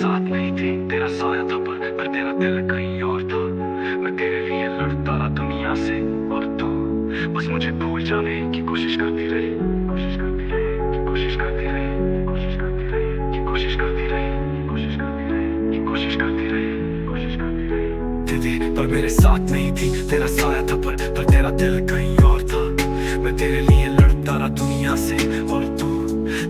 साथ नहीं थी, तेरा साया था पर तेरा दिल कहीं और था। मैं तेरे लिए लड़ता रहा दुनिया से, और तू बस मुझे भूल जाने की कोशिश करती रही, कोशिश करती रही, कोशिश करती रही, कोशिश करती रही, कोशिश करती रही, कोशिश करती रही, कोशिश करती रही, कोशिश करती रही। दीदी पर मेरे साथ नहीं थी, तेरा साया था पर तेरा दिल कहीं और था। मैं तेरे लिए लड़ता रहा दुनिया से, और तू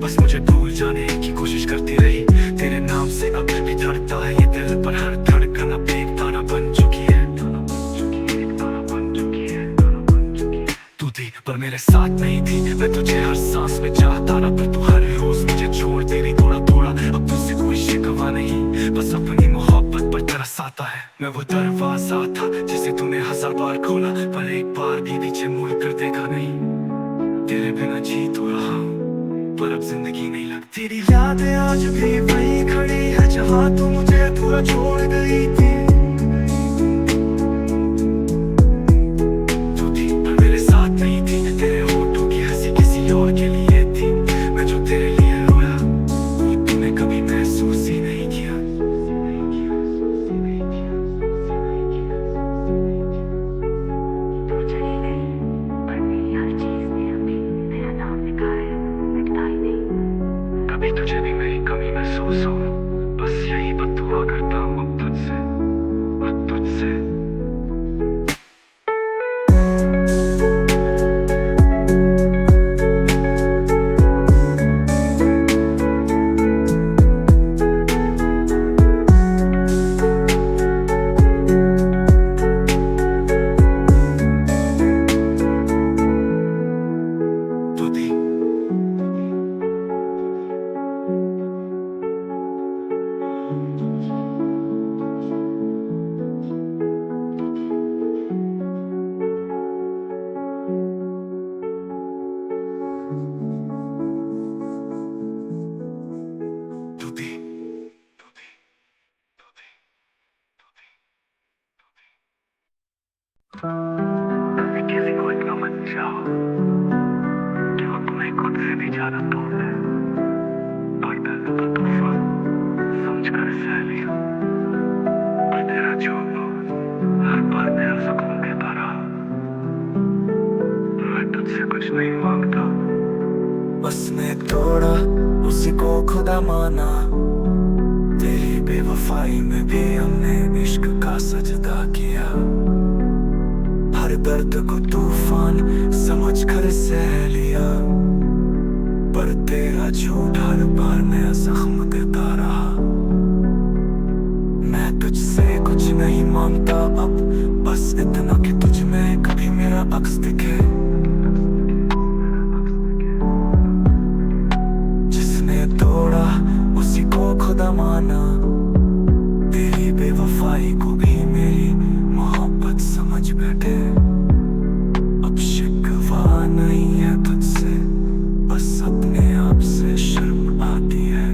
बस मुझे भूल जाने की कोशिश करती रही। तेरे नाम से अब भी धड़कता है ये दिल, पर हर धड़कन अब एक तारा बन चुकी है, तारा बन चुकी है, तारा बन चुकी है। तू थी पर मेरे साथ नहीं थी, मैं तुझे हर सांस में चाहता रहा, पर तू हर रोज मुझे छोड़ दे रही थोड़ा थोड़ा। अब तुझसे कोई शिकवा नहीं, बस अपनी मोहब्बत पर तरस आता है। मैं वो दरवाजा था जिसे तूने 1000 बार खोला, पर एक बार भी पीछे मुड़ कर देखा नहीं। तेरे बिना जी तो रहा, पर अब जिंदगी नहीं लगती। तेरी यादें आज भी वही खड़ी है जहाँ तू मुझे अधूरा छोड़ गई थी। तू थी पर मेरे साथ नहीं थी, तेरे होठों की हंसी किसी और के लिए थी। मैं जो तेरे लिए रोया वो तूने कभी महसूस ही नहीं किया। तू चली गई पर मेरी हर चीज ने अभी तेरा नाम लिखा है, मिटता ही नहीं। कभी तुझे भी मेरी कमी महसूस हो, बस यही बददुआ करता हूँ अब तुझसे, अब तुझसे। तू थी तू थी तू थी तू थी तू थी तू थी। कभी किसी को इतना मत चाहो कि वो तुम्हें खुद से भी ज्यादा तोड़ दे, पर दर्द का तूफान समझ कर सह लिया। पर तेरा झूठ हर पल मेरा सुकून देता रहा। मैं तुझसे कुछ नहीं मांगता, बस मैं तोड़ा उसी को खुदा माना। तेरी बेवफाई में भी हमने इश्क का सजदा किया। हर दर्द को तूफान समझ कर सह लिया, पर तेरा झूठ हर बार नया जख्म देता रहा। मैं तुझसे कुछ नहीं मांगता अब, बस इतना कि तुझ में कभी मेरा अक्स दिखे। जिसने तोड़ा उसी को खुदा माना। तेरी बेवफाई को भी मेरी मोहब्बत समझ बैठे। अब शिकवा नहीं है तुझसे, बस अपने आप से शर्म आती है।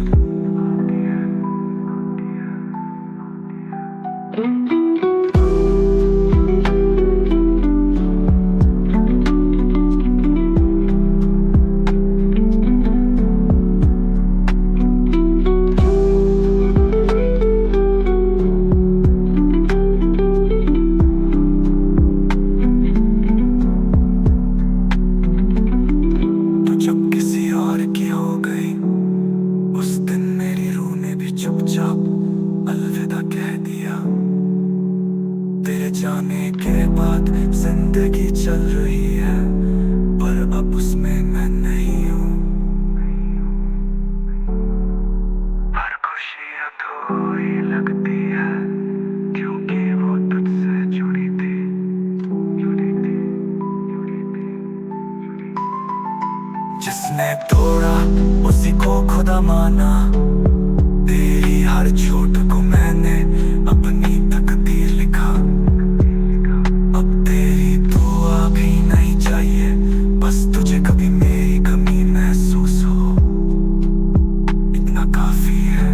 तो जब किसी और की हो गई, उस दिन मेरी रूह ने भी चुपचाप अलविदा कह दिया। तेरे जाने के बाद जिंदगी चल रही है, पर अब उसमें मैं नहीं हूँ। हर खुशी अधूरी लगती है, क्योंकि वो तुझसे जुड़ी थी, जुड़ी थी, जुड़ी थी, जुड़ी थी। जिसने तोड़ा उसी को खुदा माना। तेरी हर चोट को मैंने अपनी तकदीर लिखा। अब तेरी दुआ भी नहीं चाहिए, बस तुझे कभी मेरी कमी महसूस हो, इतना काफी है।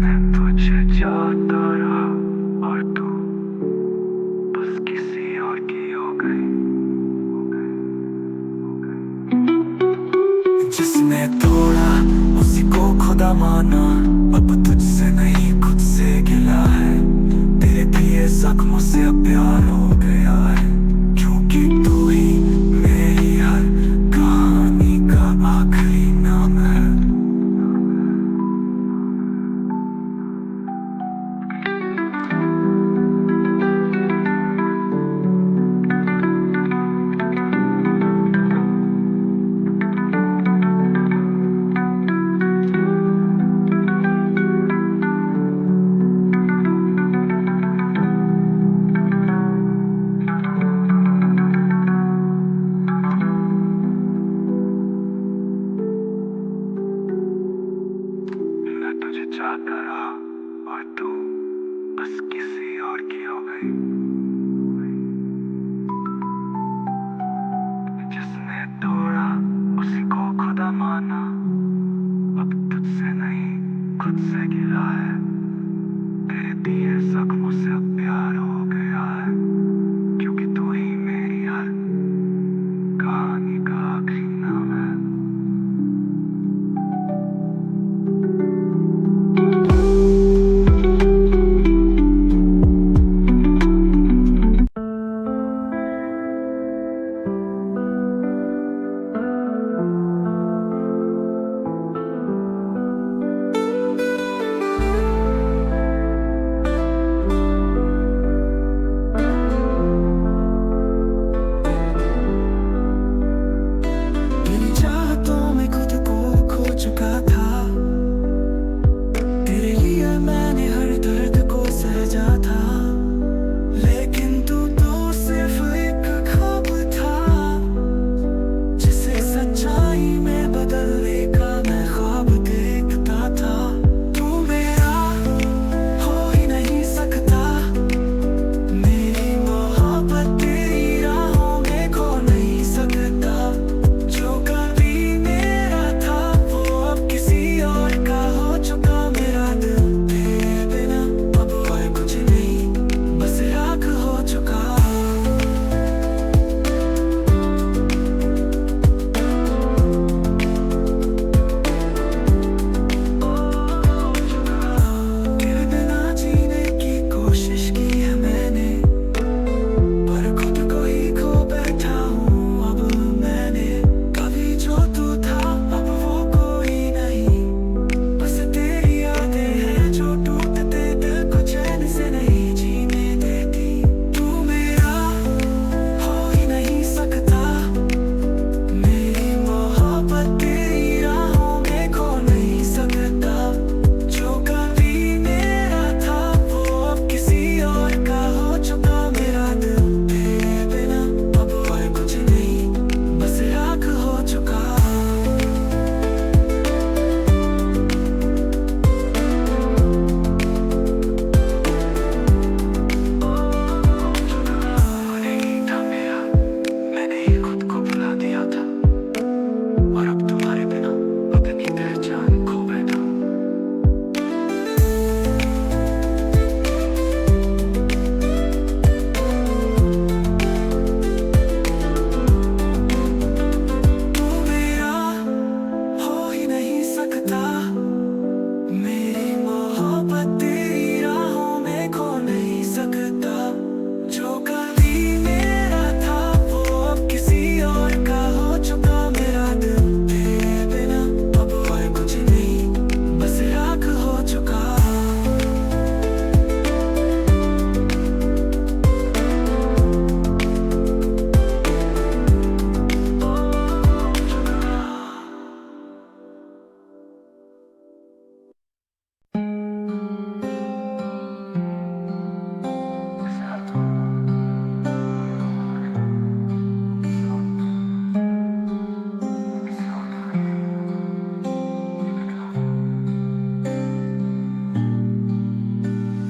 मैं तुझे चाहता रहा और तू बस किसी और की हो गई। जिसने तोड़ा उसी को खुदा माना। अब तुझे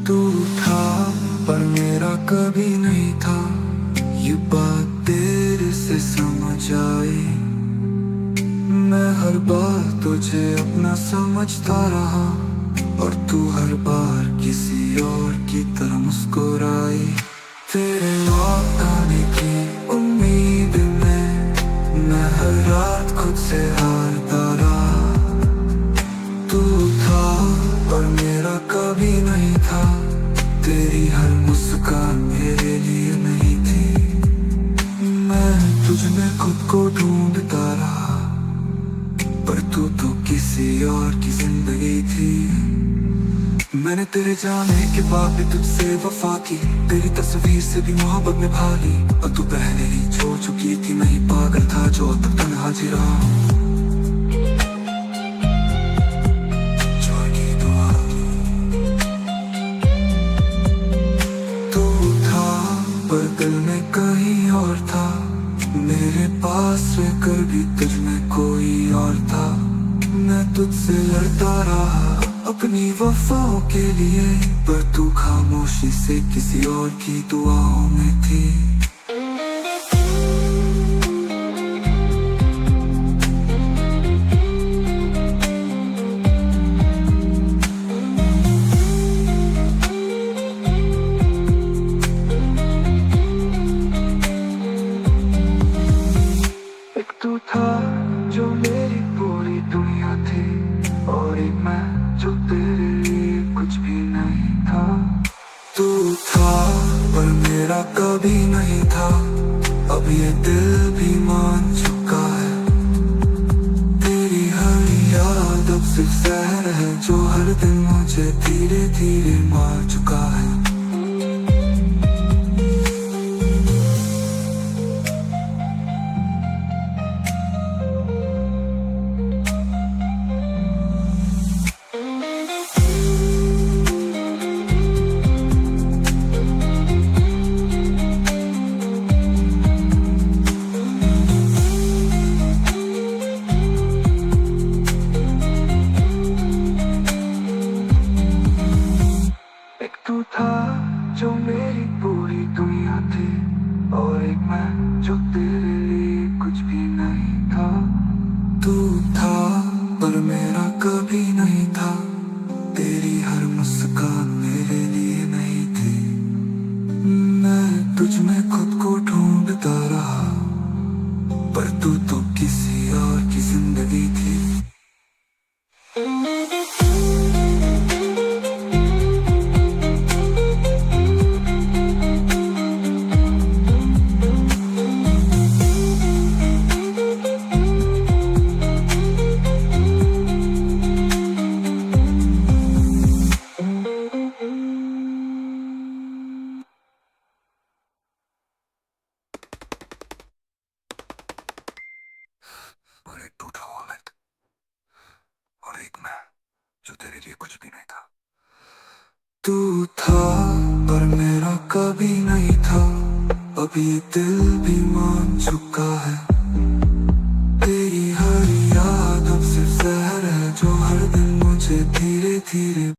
तू था पर मेरा कभी नहीं था, ये बात तेरे से समझ आई। मैं हर बार तुझे अपना समझता रहा, और तू हर बार किसी और की तरह मुस्कुराई। तेरे लौट आने की उम्मीद में मैं हर रात खुद से हारता रहा। तू था पर मेरा कभी नहीं था, तेरी हर मुस्कान मेरे लिए नहीं थी। मैं तुझ में खुद को ढूंढता रहा, पर तू तो किसी और की जिंदगी थी। मैंने तेरे जाने के बाद भी तुझसे वफा की, तेरी तस्वीर से भी मोहब्बत में भाली। और तू पहले ही छोड़ चुकी थी, मैं ही पागल था जो अब तक तन्हा जी रहा हूँ। तू था पर दिल में कहीं और था, मेरे पास रहकर भी तुझ में कोई और था। मैं तुझसे लड़ता रहा अपनी वफाओं के लिए, पर तू खामोशी से किसी और की दुआओं में थी। एक तू था जो मेरी पूरी दुनिया थी, और एक मैं जो तेरे लिए कुछ भी नहीं था। तू था पर मेरा कभी नहीं था, अब ये दिल भी मान चुका है। तेरी हर याद अब सिर्फ जहर है, जो हर दिन मुझे धीरे धीरे मार चुका है। तू था जो मेरी पूरी दुनिया थी, और एक मैं जो तेरे लिए कुछ भी नहीं था। तू था पर मेरा कभी नहीं था, तेरी हर मुस्कान मेरे लिए नहीं थी। मैं तुझ में खुद को ढूंढता रहा, पर तू तो किसी और की जिंदगी थी। और एक टूटा हुआ मैं, और एक मैं जो तेरे लिए कुछ भी नहीं था। तू था पर मेरा कभी नहीं था, अब ये दिल भी मान चुका है। तेरी हर याद अब सिर्फ जहर है, जो हर दिन मुझे धीरे धीरे